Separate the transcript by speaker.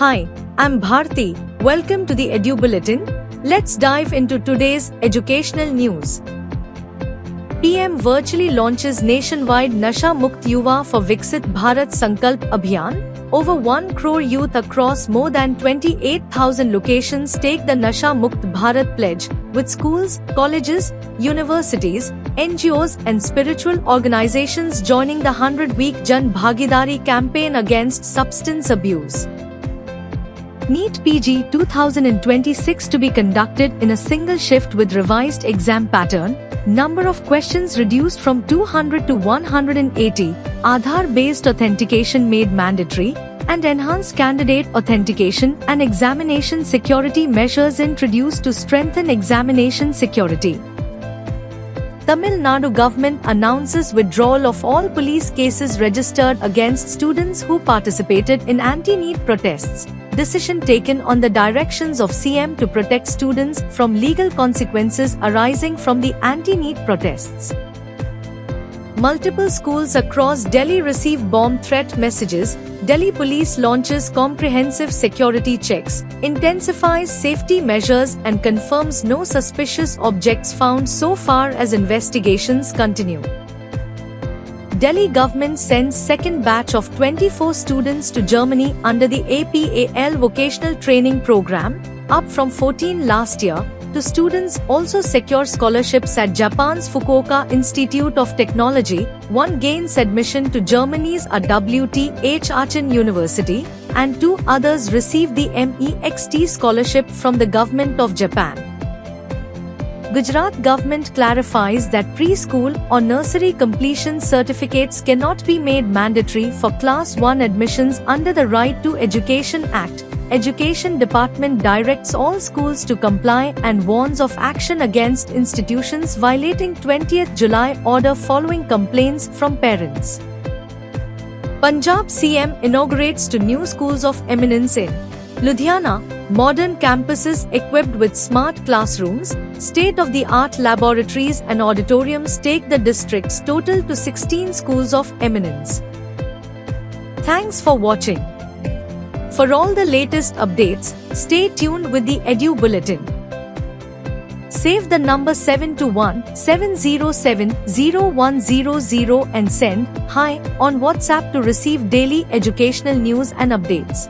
Speaker 1: Hi, I'm Bharti. Welcome to the Edu Bulletin. Let's dive into today's educational news. PM virtually launches nationwide Nasha Mukt Yuva for Viksit Bharat Sankalp Abhiyan. Over 1 crore youth across more than 28,000 locations take the Nasha Mukt Bharat pledge, with schools, colleges, universities, NGOs and spiritual organizations joining the 100-week Jan Bhagidari campaign against substance abuse. NEET PG 2026 to be conducted in a single shift with revised exam pattern, number of questions reduced from 200 to 180, Aadhaar-based authentication made mandatory, and enhanced candidate authentication and examination security measures introduced to strengthen examination security. Tamil Nadu government announces withdrawal of all police cases registered against students who participated in anti-NEET protests. Decision taken on the directions of CM to protect students from legal consequences arising from the anti-NEET protests. Multiple schools across Delhi receive bomb threat messages. Delhi police launches comprehensive security checks, intensifies safety measures and confirms no suspicious objects found so far as investigations continue. Delhi government sends second batch of 24 students to Germany under the APAL vocational training program, up from 14 last year. The students also secure scholarships at Japan's Fukuoka Institute of Technology. One gains admission to Germany's RWTH Aachen University, and 2 others receive the MEXT scholarship from the government of Japan. Gujarat government clarifies that preschool or nursery completion certificates cannot be made mandatory for Class 1 admissions under the Right to Education Act. Education Department directs all schools to comply and warns of action against institutions violating 20th July order following complaints from parents. Punjab CM inaugurates 2 new schools of eminence in Ludhiana. Modern campuses equipped with smart classrooms, state-of-the-art laboratories and auditoriums take the district's total to 16 schools of eminence. Thanks for watching. For all the latest updates, stay tuned with the Edu Bulletin. Save the number 721-707-0100 and send "Hi" on WhatsApp to receive daily educational news and updates.